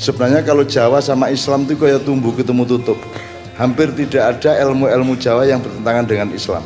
Sebenarnya kalau Jawa sama Islam itu kayak tumbuh ketemu tutup. Hampir tidak ada ilmu-ilmu Jawa yang bertentangan dengan Islam.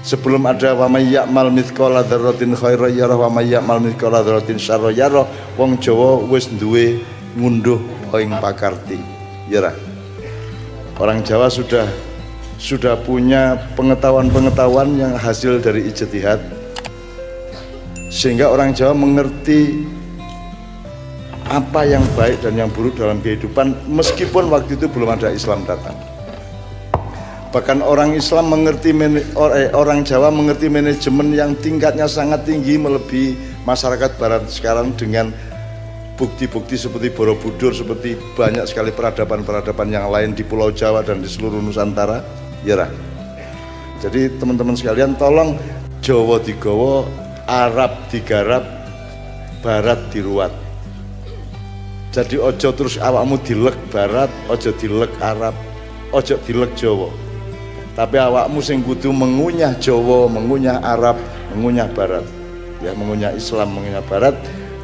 Sebelum ada wa may ya'mal mithqala dzarratin khairan yarah wa may ya'mal mithqala dzarratin syarran yarah, wong Jawa wis duwe ngunduh ing pakarti. Ya. Orang Jawa sudah punya pengetahuan-pengetahuan yang hasil dari ijtihad, sehingga orang Jawa mengerti apa yang baik dan yang buruk dalam kehidupan, meskipun waktu itu belum ada Islam datang. Bahkan orang Islam mengerti, orang Jawa mengerti manajemen yang tingkatnya sangat tinggi, melebihi masyarakat Barat sekarang dengan bukti-bukti seperti Borobudur, seperti banyak sekali peradaban-peradaban yang lain di Pulau Jawa dan di seluruh Nusantara. Ya. Jadi teman-teman sekalian, tolong Jawa digawa, Arab digarap, Barat diruat. Jadi ojo terus awakmu dilek Barat, ojo dilek Arab, ojo dilek Jawa. Tapi awakmu sing kudu mengunyah Jawa, mengunyah Arab, mengunyah Barat. Ya, mengunyah Islam, mengunyah Barat,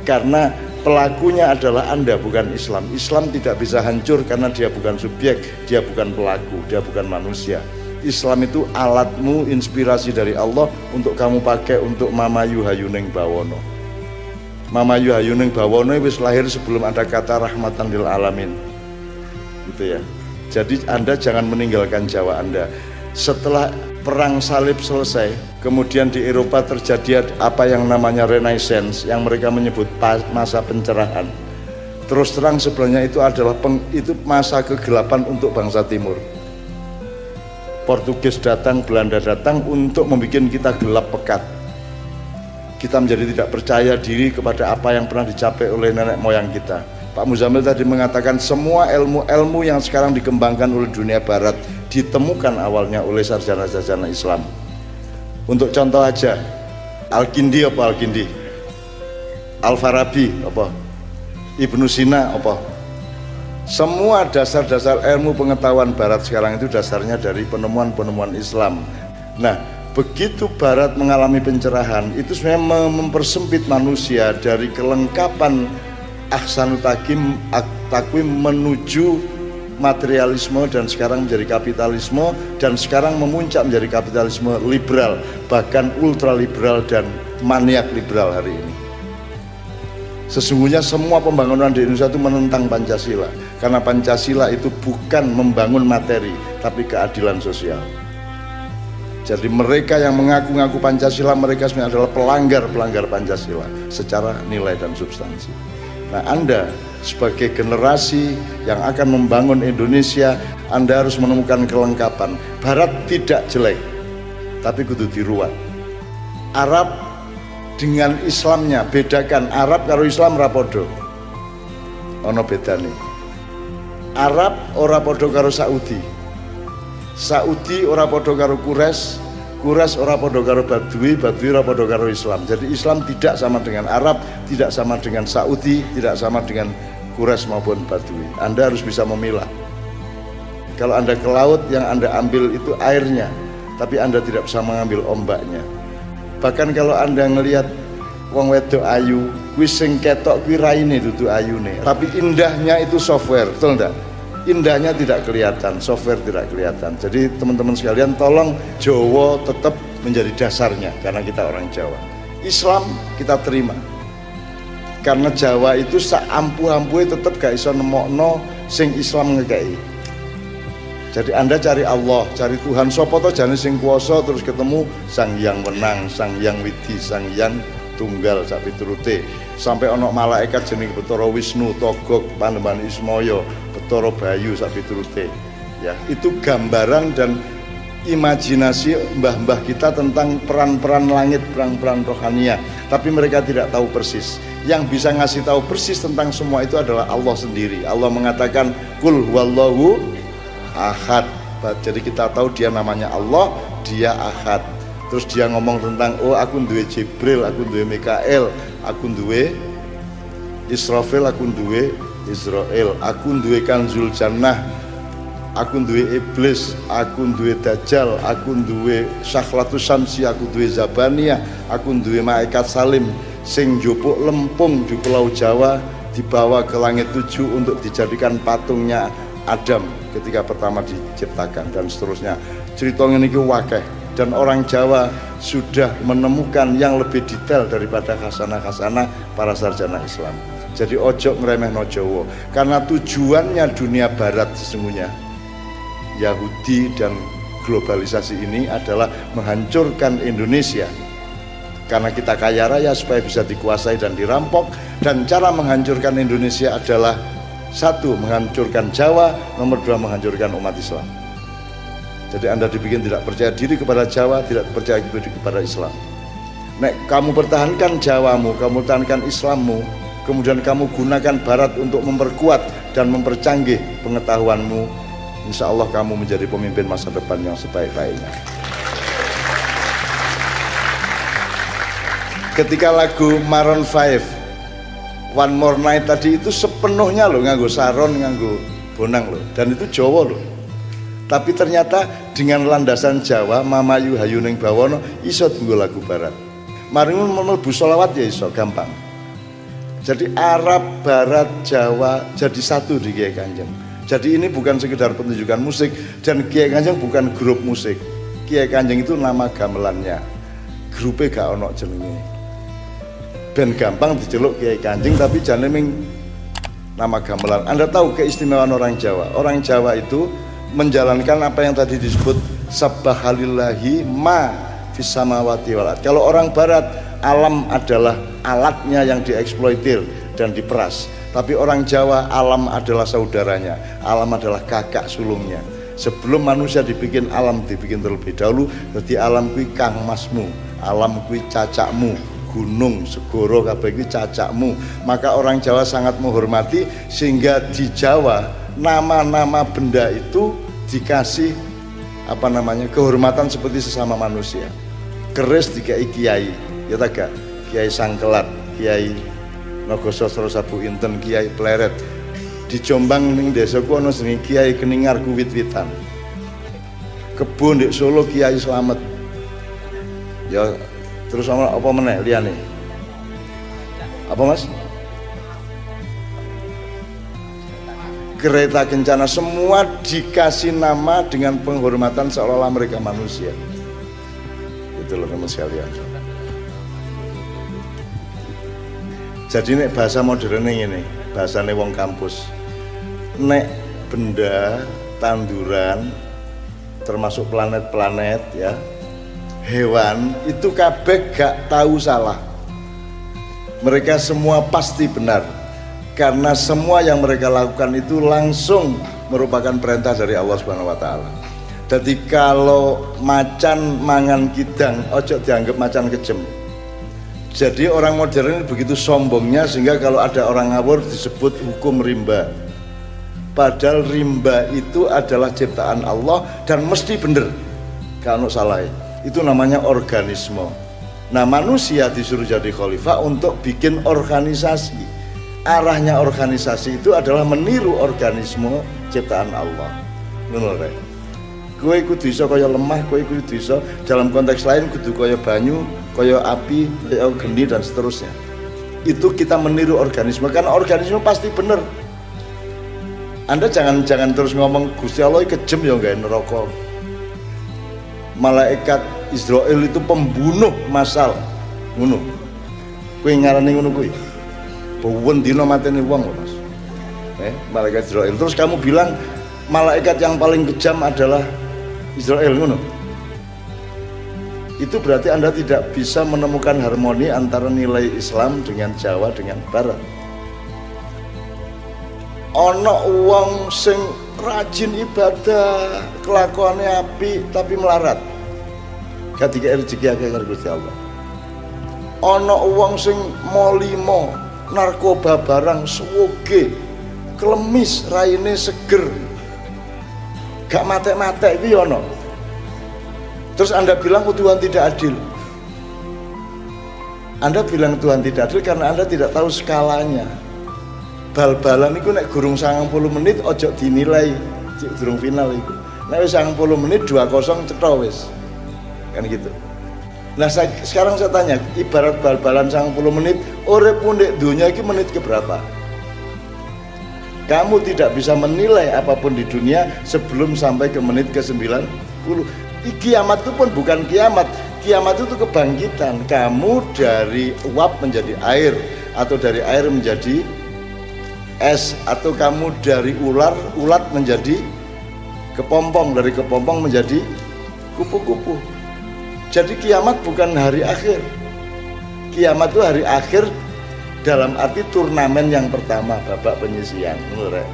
karena pelakunya adalah Anda, bukan Islam. Islam tidak bisa hancur karena dia bukan subjek, dia bukan pelaku, dia bukan manusia. Islam itu alatmu, inspirasi dari Allah untuk kamu pakai untuk mamayu hayuning bawono. Mamayu hayuning bawono wis lahir sebelum ada kata rahmatan lil alamin. Gitu ya. Jadi Anda jangan meninggalkan Jawa Anda. Setelah perang salib selesai, kemudian di Eropa terjadi apa yang namanya Renaissance, yang mereka menyebut masa pencerahan. Terus terang sebenarnya itu adalah itu masa kegelapan untuk bangsa Timur. Portugis datang, Belanda datang untuk membuat kita gelap pekat. Kita menjadi tidak percaya diri kepada apa yang pernah dicapai oleh nenek moyang kita. Pak Muzamil tadi mengatakan semua ilmu-ilmu yang sekarang dikembangkan oleh dunia Barat ditemukan awalnya oleh sarjana-sarjana Islam. Untuk contoh aja, Al-Kindi apa Al-Kindi? Al-Farabi apa? Ibnu Sina apa? Semua dasar-dasar ilmu pengetahuan Barat sekarang itu dasarnya dari penemuan-penemuan Islam. Nah, begitu Barat mengalami pencerahan, itu sebenarnya mempersempit manusia dari kelengkapan ahsanul takwim menuju materialisme, dan sekarang menjadi kapitalisme, dan sekarang memuncak menjadi kapitalisme liberal, bahkan ultraliberal dan maniak liberal hari ini. Sesungguhnya semua pembangunan di Indonesia itu menentang Pancasila, karena Pancasila itu bukan membangun materi tapi keadilan sosial. Jadi mereka yang mengaku-ngaku Pancasila, mereka sebenarnya adalah pelanggar Pancasila secara nilai dan substansi. Nah, Anda sebagai generasi yang akan membangun Indonesia, Anda harus menemukan kelengkapan. Barat tidak jelek, tapi kudu diruat. Arab dengan Islamnya, bedakan Arab karo Islam rapodo. Ono bedane. Arab ora podo karo Saudi. Saudi ora podo karo Quraisy ora podo karo Badui ora podo karo Islam. Jadi Islam tidak sama dengan Arab, tidak sama dengan Saudi, tidak sama dengan Quraisy maupun Badui. Anda harus bisa memilah. Kalau Anda ke laut, yang Anda ambil itu airnya, tapi Anda tidak bisa mengambil ombaknya. Bahkan kalau Anda ngelihat wong wedok ayu, kuwi sing ketok kuwi raine dudu ayune. Tapi indahnya itu software, betul enggak? Indahnya tidak kelihatan, software tidak kelihatan. Jadi teman-teman sekalian, tolong Jawa tetap menjadi dasarnya karena kita orang Jawa. Islam kita terima, karena Jawa itu saampuh-ampuhe tetap gak iso nemokno sing Islam ngekei. Jadi Anda cari Allah, cari Tuhan, sapa to jane sing kuwasa, terus ketemu Sang Hyang Wenang, Sang Hyang Widi, Sang Hyang Tunggal sak piturute. Sampai ono malaikat jeneng Betara Wisnu, Togog, Panembahan Ismaya, Betara Bayu sak piturute. Ya, itu gambaran dan imajinasi mbah-mbah kita tentang peran-peran langit, peran-peran rohania. Tapi mereka tidak tahu persis. Yang bisa ngasih tahu persis tentang semua itu adalah Allah sendiri. Allah mengatakan Qul huwallahu ahad. Jadi kita tahu dia namanya Allah, dia ahad. Terus dia ngomong tentang, oh aku duwe Jibril, aku duwe Mikael, aku duwe Israfil, aku duwe Israel, aku duwe Kanzul Jannah, aku duwe Iblis, aku duwe Dajjal, aku duwe Sakhlatus Syamsi, aku duwe Zabaniyah, aku duwe Malaikat Salim sing njupuk lempung di Pulau Jawa dibawa ke langit 7 untuk dijadikan patungnya Adam ketika pertama diciptakan, dan seterusnya. Cerita ini wakeh, dan orang Jawa sudah menemukan yang lebih detail daripada khasanah-khasanah para sarjana Islam. Jadi ojo ngremehno Jawa, karena tujuannya dunia barat sesungguhnya, Yahudi dan globalisasi ini adalah menghancurkan Indonesia. Karena kita kaya raya supaya bisa dikuasai dan dirampok, dan cara menghancurkan Indonesia adalah satu, menghancurkan Jawa, nomor dua, menghancurkan umat Islam. Jadi Anda dibikin tidak percaya diri kepada Jawa, tidak percaya diri kepada Islam. Nek kamu pertahankan Jawamu, kamu pertahankan Islammu, kemudian kamu gunakan Barat untuk memperkuat dan mempercanggih pengetahuanmu, insya Allah kamu menjadi pemimpin masa depan yang sebaik-baiknya. Ketika lagu Maroon 5 One More Night tadi itu sepenuhnya loh nganggo saron, nganggo bonang loh, dan itu Jawa loh. Tapi ternyata dengan landasan Jawa, Mamayu Hayuning Bawono iso tunggu lagu Barat. Maringun mlebu sholawat ya iso gampang. Jadi Arab, Barat, Jawa jadi satu di Kiai Kanjeng. Jadi ini bukan sekedar pertunjukan musik, dan Kiai Kanjeng bukan grup musik. Kiai Kanjeng itu nama gamelannya. Grupnya gak ono jenenge. Ben gampang diceluk Kiai Kanjeng, tapi jangan nama gamelan. Anda tahu keistimewaan orang Jawa. Orang Jawa itu menjalankan apa yang tadi disebut Sabbahalillahi ma fis samawati wal ardh. Kalau orang Barat, alam adalah alatnya yang dieksploitir dan diperas. Tapi orang Jawa, alam adalah saudaranya, alam adalah kakak sulungnya. Sebelum manusia dibikin, alam dibikin terlebih dahulu. Jadi alam kui kang masmu, alam kui cacakmu, gunung, segoro, kabeh iki cacakmu. Maka orang Jawa sangat menghormati, sehingga di Jawa nama-nama benda itu dikasih apa namanya, kehormatan seperti sesama manusia. Keris dikai kiai, ya tak, Kiai Sangkelat, Kiai Nogososro Sabu Inten, Kiai Pleret. Di Jombang ning desaku ana jenenge Kiai Keningar Wit-witan. Kebon di Solo Kiai Slamet. Ya terus apa meneh liyane? Apa Mas? Kereta kencana, semua dikasih nama dengan penghormatan seolah-olah mereka manusia. Itu loh teman sekalian. Jadi nek bahasa modern ini, bahasane wong kampus. Nek benda, tanduran, termasuk planet-planet ya, hewan itu kabeh gak tahu salah. Mereka semua pasti benar, karena semua yang mereka lakukan itu langsung merupakan perintah dari Allah Subhanahu wa taala. Jadi kalau macan mangan kidang, ojo dianggap macan kejem. Jadi orang modern ini begitu sombongnya, sehingga kalau ada orang ngawur disebut hukum rimba. Padahal rimba itu adalah ciptaan Allah dan mesti bener, kalau salah. Itu namanya organisme. Nah, manusia disuruh jadi khalifah untuk bikin organisasi. Arahnya organisasi itu adalah meniru organisme ciptaan Allah. Ngono rek. Kowe kudu iso kaya lemah, kowe kudu iso dalam konteks lain kudu kaya banyu, kaya api, kaya geni dan seterusnya. Itu kita meniru organisme, karena organisme pasti bener. Anda jangan terus ngomong Gusti Allah kejem ya gawe neraka. Malaikat Israel itu pembunuh massal. Ngono. Kowe ngarani ngono kuwi. Bawen dina mateni wong lho, Mas. Malaikat Israel. Terus kamu bilang malaikat yang paling kejam adalah Israel, ngono. Itu berarti Anda tidak bisa menemukan harmoni antara nilai Islam dengan Jawa dengan Barat. Ana wong sing rajin ibadah, kelakuannya apik tapi melarat. Gak dikek rezeki akeh karo Gusti Allah. Ana wong sing molimo, narkoba barang suwoge, klemis, raine seger. Gak matek-matek itu ya ono. Terus Anda bilang Tuhan tidak adil. Anda bilang Tuhan tidak adil karena Anda tidak tahu skalanya. Bal-balan itu nek gurung 90 menit ojo dinilai durung final itu. Nek wis 90 menit 2-0 cetha wis. Kan gitu. Nah sekarang saya tanya, ibarat bal-balan 90 menit, urip ndek donya iki menit ke berapa? Kamu tidak bisa menilai apapun di dunia sebelum sampai ke menit ke-90. Kiamat itu pun bukan kiamat. Kiamat itu kebangkitan. Kamu dari uap menjadi air, atau dari air menjadi es, atau kamu dari ulat menjadi kepompong, dari kepompong menjadi kupu-kupu. Jadi kiamat bukan hari akhir. Kiamat itu hari akhir dalam arti turnamen yang pertama, babak penyisian. Menurut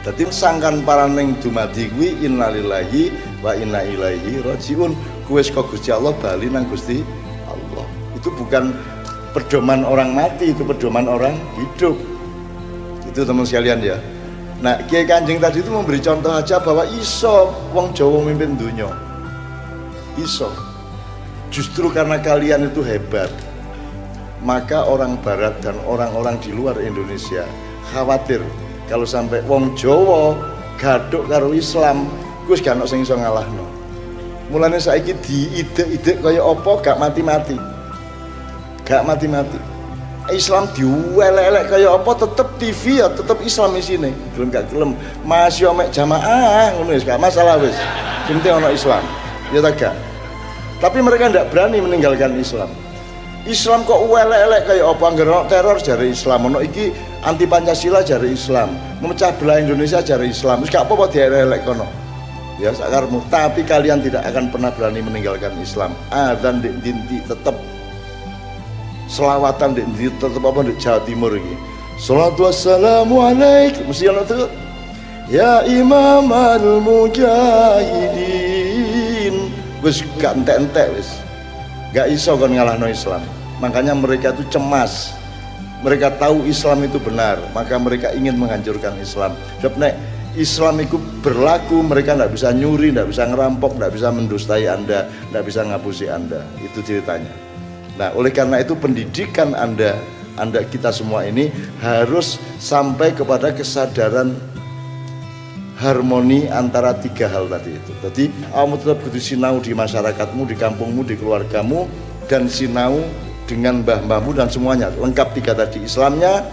dadi sangkan paraning dumadi kuwi innalillahi wa inna ilaihi rajiun. Kuwi saka Gusti Allah bali nang Gusti Allah. Itu bukan pedoman orang mati, itu pedoman orang hidup. Itu teman sekalian ya. Nah, Kiai Kanjeng tadi itu memberi contoh aja bahwa iso wong Jawa mimpin dunya. Iso. Justru karena kalian itu hebat, maka orang barat dan orang-orang di luar Indonesia khawatir kalau sampai wong Jawa gaduk karo Islam, gus gak ono sing iso ngalahno. Mulane saiki diide-ide kaya apa gak mati-mati. Gak mati-mati. Islam diuelek-elek kaya apa tetep TV ya tetep Islam isine. Gelem gak gelem masih mek jamaah ngono wis gak masalah wis. Penting ono Islam. Ya tak gak. Tapi mereka ndak berani meninggalkan Islam. Islam kok elek-elek kayak apa, nggak teror jari Islam, ono iki anti Pancasila jari Islam, memecah belah Indonesia jari Islam, terus gak apa-apa elek kono. Ya sakarmu, tapi kalian tidak akan pernah berani meninggalkan Islam. Adzan di dinti tetap, selawatan di dinti tetap apa di Jawa Timur ini. Shalatu wassalamu alaik, mesti ono tuh. Ya Imam al-Mujahidin, wis gak entek-entek wis. Gak iso kon ngalahno Islam. Makanya mereka itu cemas. Mereka tahu Islam itu benar, maka mereka ingin menghancurkan Islam. Sebab nek Islam itu berlaku, mereka tidak bisa nyuri, tidak bisa ngerampok, tidak bisa mendustai Anda, tidak bisa ngapusi Anda. Itu ceritanya. Nah, oleh karena itu pendidikan Anda kita semua ini harus sampai kepada kesadaran harmoni antara tiga hal tadi itu. Jadi kamu tetap kudu sinau di masyarakatmu, di kampungmu, di keluargamu, dan sinau dengan mbah-mbahmu dan semuanya. Lengkap tiga tadi, Islamnya,